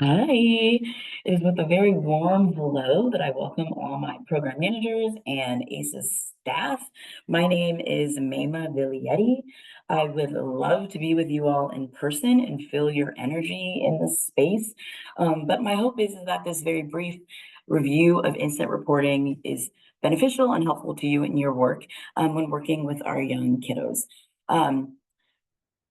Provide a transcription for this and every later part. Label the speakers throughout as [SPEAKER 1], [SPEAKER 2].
[SPEAKER 1] Hi, it is with a very warm hello that I welcome all my program managers and ACES staff. My name is Miamah Reed. I would love to be with you all in person and feel your energy in this space. But my hope is that this very brief review of incident reporting is beneficial and helpful to you in your work when working with our young kiddos. Um,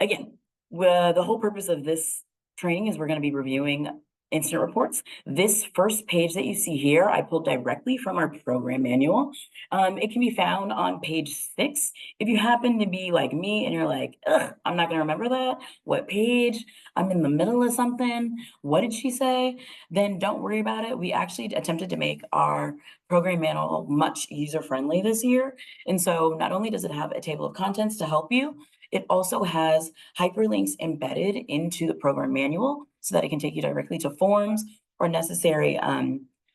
[SPEAKER 1] Again, the whole purpose of this training is we're going to be reviewing incident reports. This first page that you see here, I pulled directly from our program manual. It can be found on page 6. If you happen to be like me and you're like, ugh, I'm not going to remember that. What page? I'm in the middle of something. What did she say? Then don't worry about it. We actually attempted to make our program manual much user-friendly this year. And so not only does it have a table of contents to help you, it also has hyperlinks embedded into the program manual so that it can take you directly to forms or necessary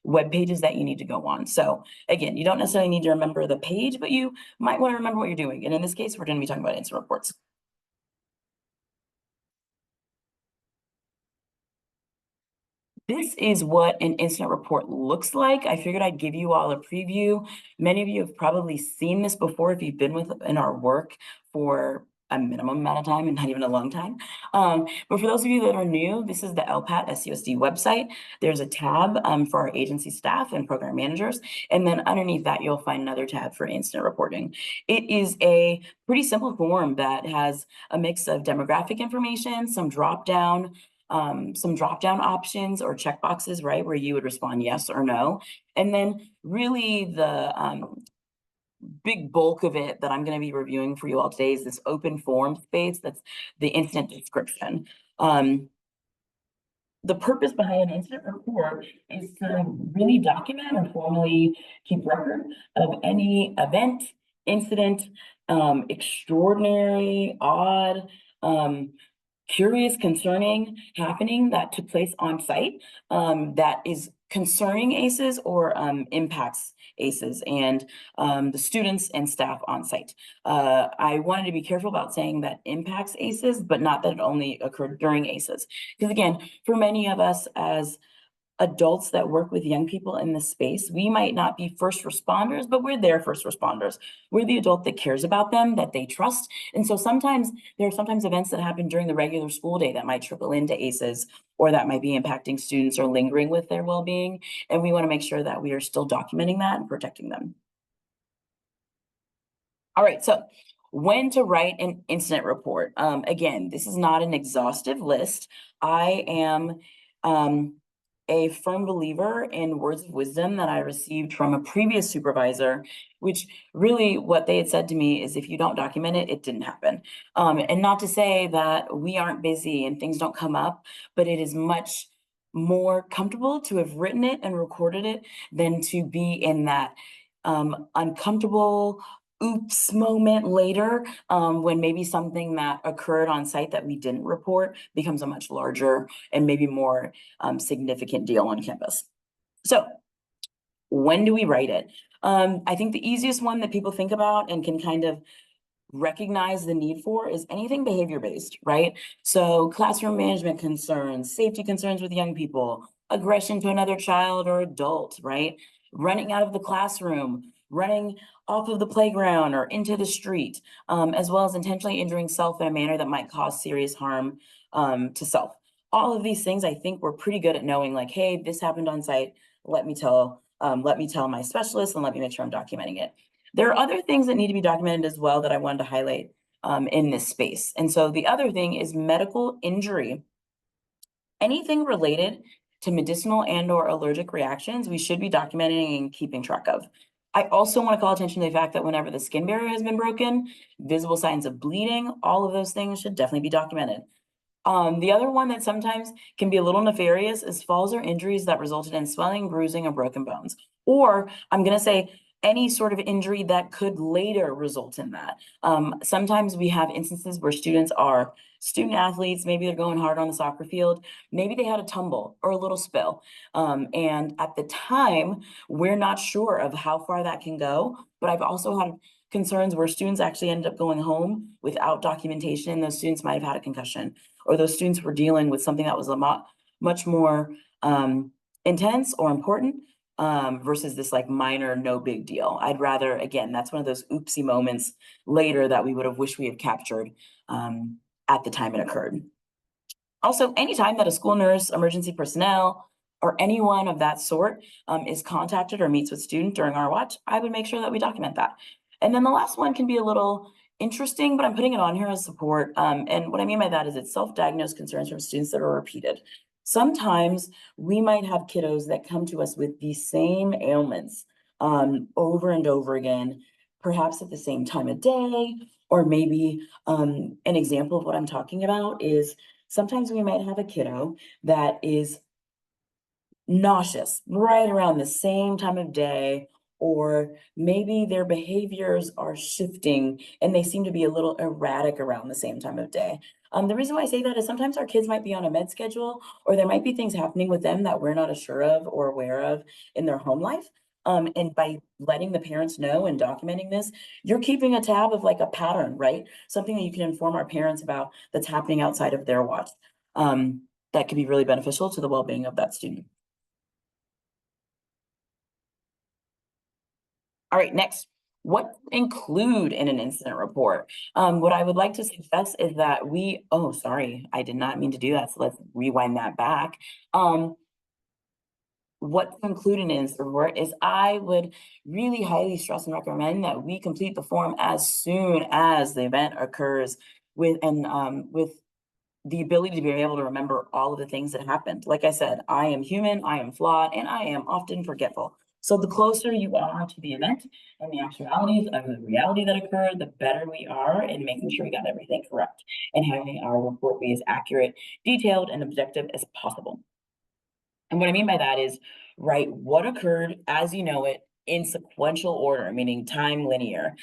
[SPEAKER 1] web pages that you need to go on. So again, you don't necessarily need to remember the page, but you might want to remember what you're doing. And in this case, we're going to be talking about incident reports. This is what an incident report looks like. I figured I'd give you all a preview. Many of you have probably seen this before if you've been in our work for a minimum amount of time and not even a long time. But for those of you that are new, this is the LPAT SUSD website. There's a tab for our agency staff and program managers. And then underneath that, you'll find another tab for incident reporting. It is a pretty simple form that has a mix of demographic information, some drop down options or checkboxes, right, where you would respond yes or no. And then really the big bulk of it that I'm going to be reviewing for you all today is this open form space that's the incident description. The purpose behind an incident report is to really document and formally keep record of any event, incident, extraordinary, odd, curious, concerning happening that took place on site that is concerning ACEs or impacts ACEs and the students and staff on site. I wanted to be careful about saying that impacts ACEs, but not that it only occurred during ACEs. Because again, for many of us as adults that work with young people in this space, we might not be first responders, but we're their first responders. We're the adult that cares about them, that they trust. And so sometimes there are sometimes events that happen during the regular school day that might trickle into ACEs or that might be impacting students or lingering with their well-being. And we want to make sure that we are still documenting that and protecting them. All right, so when to write an incident report. Again, this is not an exhaustive list. I am a firm believer in words of wisdom that I received from a previous supervisor, which really what they had said to me is if you don't document it, it didn't happen. And not to say that we aren't busy and things don't come up, but it is much more comfortable to have written it and recorded it than to be in that uncomfortable oops moment later when maybe something that occurred on site that we didn't report becomes a much larger and maybe more significant deal on campus. So when do we write it? I think the easiest one that people think about and can kind of recognize the need for is anything behavior-based, right? So classroom management concerns, safety concerns with young people, aggression to another child or adult, right? Running out of the classroom, running off of the playground or into the street, as well as intentionally injuring self in a manner that might cause serious harm to self. All of these things, I think we're pretty good at knowing like, hey, this happened on site. Let me tell my specialist and let me make sure I'm documenting it. There are other things that need to be documented as well that I wanted to highlight in this space. And so the other thing is medical injury. Anything related to medicinal and or allergic reactions, we should be documenting and keeping track of. I also want to call attention to the fact that whenever the skin barrier has been broken, visible signs of bleeding, all of those things should definitely be documented. The other one that sometimes can be a little nefarious is falls or injuries that resulted in swelling, bruising, or broken bones. Or I'm going to say any sort of injury that could later result in that. Sometimes we have instances where students are student athletes, maybe they're going hard on the soccer field, maybe they had a tumble or a little spill. And at the time, we're not sure of how far that can go, but I've also had concerns where students actually ended up going home without documentation, and those students might have had a concussion, or those students were dealing with something that was a lot much more intense or important versus this like minor, no big deal. I'd rather, again, that's one of those oopsie moments later that we would have wished we had captured at the time it occurred. Also, anytime that a school nurse, emergency personnel, or anyone of that sort is contacted or meets with student during our watch, I would make sure that we document that. And then the last one can be a little interesting, but I'm putting it on here as support. And what I mean by that is it's self-diagnosed concerns from students that are repeated. Sometimes we might have kiddos that come to us with the same ailments over and over again, perhaps at the same time of day, or maybe an example of what I'm talking about is sometimes we might have a kiddo that is nauseous right around the same time of day, or maybe their behaviors are shifting and they seem to be a little erratic around the same time of day. The reason why I say that is sometimes our kids might be on a med schedule, or there might be things happening with them that we're not sure of or aware of in their home life. And by letting the parents know and documenting this, you're keeping a tab of like a pattern, right? Something that you can inform our parents about that's happening outside of their watch. That could be really beneficial to the well-being of that student. All right, next, what to include in an incident report? What I would like to suggest is that oh, sorry, I did not mean to do that. So let's rewind that back. What to include in an incident report is I would really highly stress and recommend that we complete the form as soon as the event occurs with the ability to be able to remember all of the things that happened. Like I said, I am human, I am flawed, and I am often forgetful. So the closer you are to the event and the actualities of the reality that occurred, the better we are in making sure we got everything correct and having our report be as accurate, detailed, and objective as possible. And what I mean by that is write what occurred as you know it in sequential order, meaning time linear.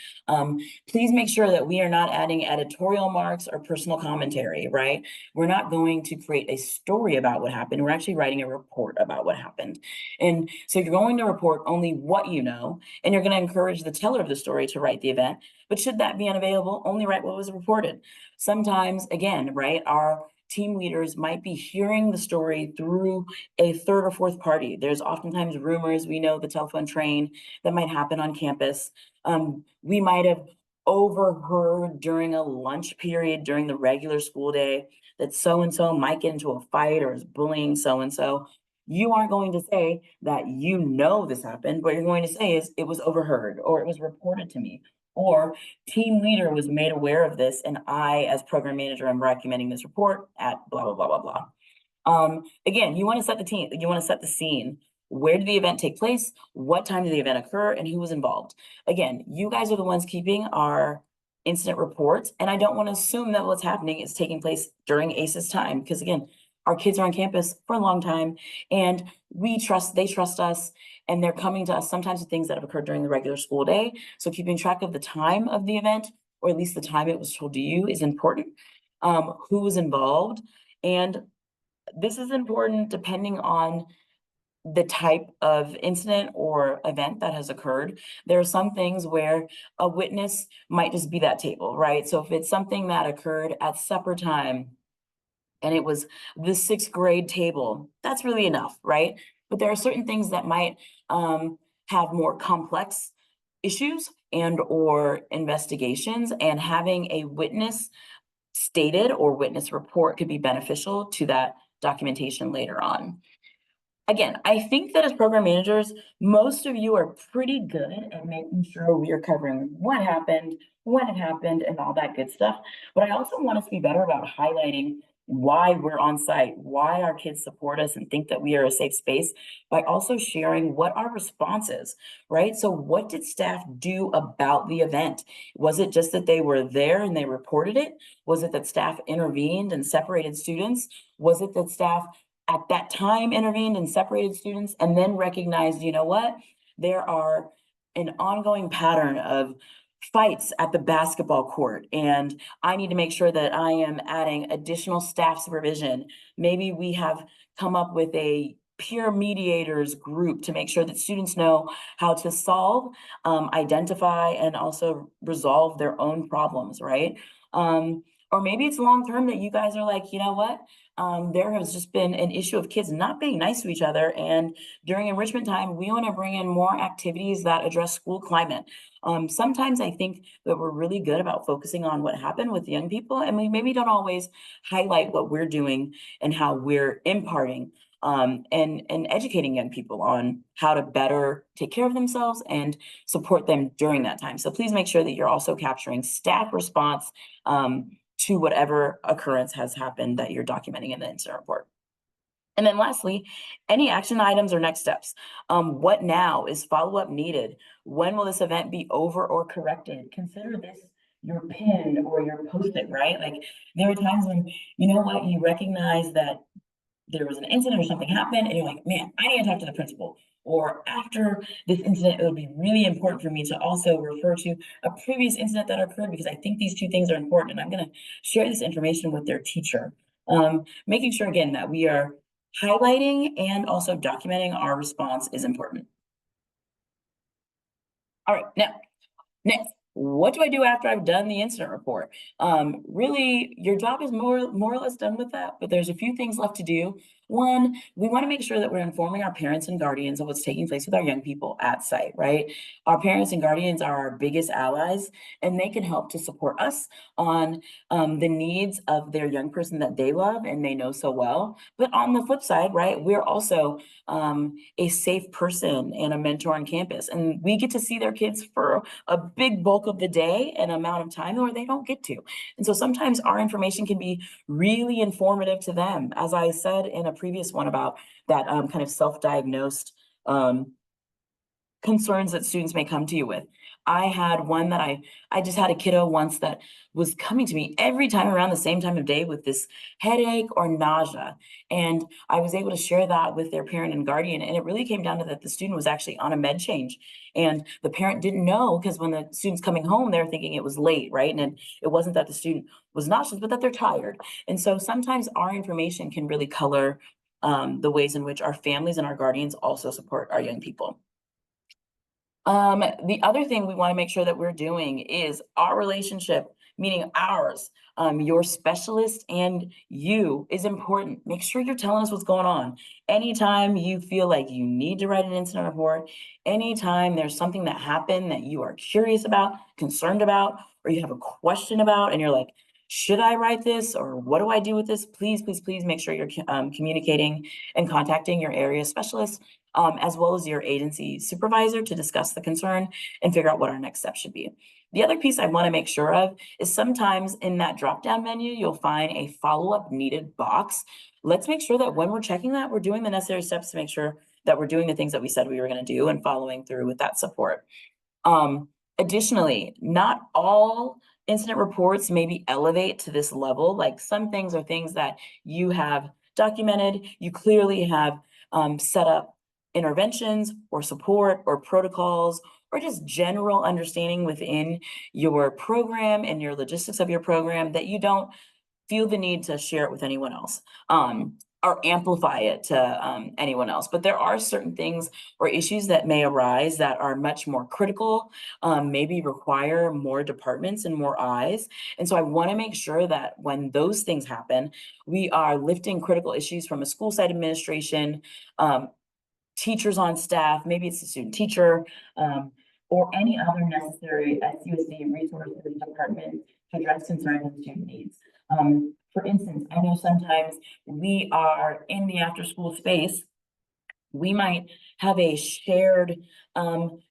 [SPEAKER 1] Please make sure that we are not adding editorial marks or personal commentary, right? We're not going to create a story about what happened. We're actually writing a report about what happened. And so you're going to report only what you know, and you're going to encourage the teller of the story to write the event. But should that be unavailable, only write what was reported. Sometimes, again, right, our team leaders might be hearing the story through a third or fourth party. There's oftentimes rumors, we know the telephone train that might happen on campus. We might have overheard during a lunch period during the regular school day that so-and-so might get into a fight or is bullying so-and-so. You aren't going to say that you know this happened. What you're going to say is it was overheard or it was reported to me or team leader was made aware of this and I, as program manager, am recommending this report at blah, blah, blah, blah, blah. Again, you want to set the scene. Where did the event take place? What time did the event occur? And who was involved? Again, you guys are the ones keeping our incident reports. And I don't want to assume that what's happening is taking place during ACE's time. Because again, our kids are on campus for a long time and they trust us and they're coming to us sometimes with things that have occurred during the regular school day. So keeping track of the time of the event, or at least the time it was told to you, is important. Who was involved, and this is important depending on the type of incident or event that has occurred. There are some things where a witness might just be that table, right? So if it's something that occurred at supper time and it was the sixth grade table, that's really enough, right? But there are certain things that might have more complex issues and or investigations, and having a witness stated or witness report could be beneficial to that documentation later on. Again, I think that as program managers, most of you are pretty good at making sure we are covering what happened, when it happened, and all that good stuff. But I also want us to be better about highlighting why we're on site, why our kids support us and think that we are a safe space, by also sharing what our response is, right? So what did staff do about the event? Was it just that they were there and they reported it? Was it that staff intervened and separated students? Was it that staff at that time intervened and separated students and then recognized, you know what, there are an ongoing pattern of fights at the basketball court and I need to make sure that I am adding additional staff supervision. Maybe we have come up with a peer mediators group to make sure that students know how to solve, identify, and also resolve their own problems, right? Or maybe it's long term that you guys are like, you know what? There has just been an issue of kids not being nice to each other. And during enrichment time, we want to bring in more activities that address school climate. Sometimes I think that we're really good about focusing on what happened with young people, and we maybe don't always highlight what we're doing and how we're imparting and educating young people on how to better take care of themselves and support them during that time. So please make sure that you're also capturing staff response to whatever occurrence has happened that you're documenting in the incident report. And then lastly, any action items or next steps. What now? Is follow-up needed? When will this event be over or corrected? Consider this your pin or your post-it, right? Like there are times when, you know what, you recognize that there was an incident or something happened and you're like, man, I need to talk to the principal. Or after this incident, it would be really important for me to also refer to a previous incident that occurred because I think these two things are important and I'm going to share this information with their teacher. Making sure again that we are highlighting and also documenting our response is important. All right, now next, what do I do after I've done the incident report? Really, your job is more or less done with that, but there's a few things left to do. One, we want to make sure that we're informing our parents and guardians of what's taking place with our young people at site, right? Our parents and guardians are our biggest allies, and they can help to support us on the needs of their young person that they love and they know so well. But on the flip side, right, we're also a safe person and a mentor on campus, and we get to see their kids for a big bulk of the day and amount of time where they don't get to. And so sometimes our information can be really informative to them. As I said in a previous one about that kind of self-diagnosed concerns that students may come to you with. I had one that I just had a kiddo once that was coming to me every time around the same time of day with this headache or nausea. And I was able to share that with their parent and guardian. And it really came down to that the student was actually on a med change. And the parent didn't know because when the student's coming home, they're thinking it was late, right? And it wasn't that the student was nauseous, but that they're tired. And so sometimes our information can really color the ways in which our families and our guardians also support our young people. The other thing we want to make sure that we're doing is our relationship, meaning ours, your specialist and you is important. Make sure you're telling us what's going on. Anytime you feel like you need to write an incident report, anytime there's something that happened that you are curious about, concerned about, or you have a question about, and you're like, should I write this or what do I do with this? Please, please, please make sure you're communicating and contacting your area specialist as well as your agency supervisor to discuss the concern and figure out what our next step should be. The other piece I want to make sure of is sometimes in that drop-down menu, you'll find a follow-up needed box. Let's make sure that when we're checking that, we're doing the necessary steps to make sure that we're doing the things that we said we were going to do and following through with that support. Additionally, not all incident reports maybe elevate to this level. Like some things are things that you have documented, you clearly have set up interventions or support or protocols or just general understanding within your program and your logistics of your program that you don't feel the need to share it with anyone else or amplify it to anyone else. But there are certain things or issues that may arise that are much more critical, maybe require more departments and more eyes. And so I want to make sure that when those things happen, we are lifting critical issues from a school site administration, teachers on staff, maybe it's a student teacher, or any other necessary SUSD resources and department to address concerns and student needs. For instance, I know sometimes we are in the after school space, we might have a shared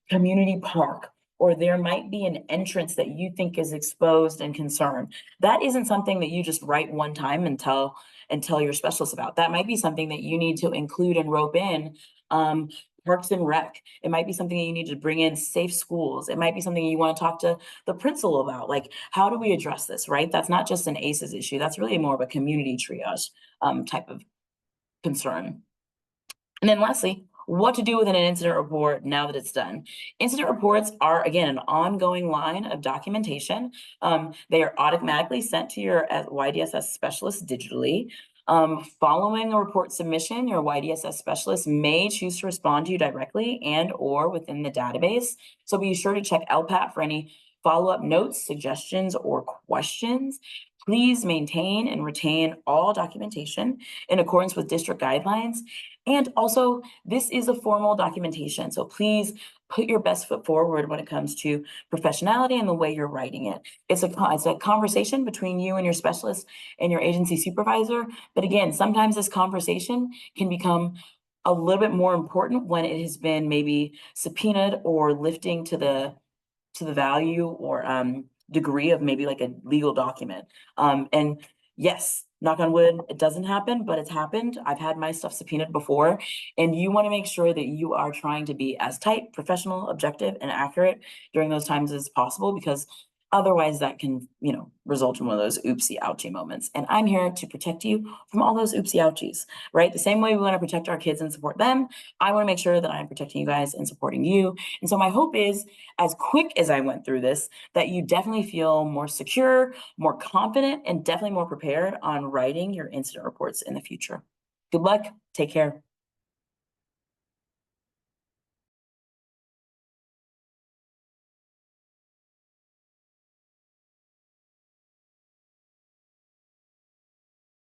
[SPEAKER 1] community park, or there might be an entrance that you think is exposed and concerned. That isn't something that you just write one time and tell your specialist about. That might be something that you need to include and rope in Parks and Rec. It might be something that you need to bring in safe schools. It might be something you want to talk to the principal about. Like, how do we address this, right? That's not just an ACEs issue. That's really more of a community triage type of concern. And then lastly, what to do with an incident report now that it's done. Incident reports are, again, an ongoing line of documentation. They are automatically sent to your YDSS specialist digitally. Following a report submission, your YDSS specialist may choose to respond to you directly and or within the database. So be sure to check LPAT for any follow-up notes, suggestions, or questions. Please maintain and retain all documentation in accordance with district guidelines. And also, this is a formal documentation, so please put your best foot forward when it comes to professionality and the way you're writing it. It's a conversation between you and your specialist and your agency supervisor. But again, sometimes this conversation can become a little bit more important when it has been maybe subpoenaed or lifting to the value or degree of maybe like a legal document. And yes, knock on wood, it doesn't happen, but it's happened. I've had my stuff subpoenaed before, and you want to make sure that you are trying to be as tight, professional, objective, and accurate during those times as possible, because otherwise that can, result in one of those oopsie ouchie moments. And I'm here to protect you from all those oopsie ouchies, right? The same way we want to protect our kids and support them, I want to make sure that I'm protecting you guys and supporting you. And so my hope is, as quick as I went through this, that you definitely feel more secure, more confident, and definitely more prepared on writing your incident reports in the future. Good luck. Take care.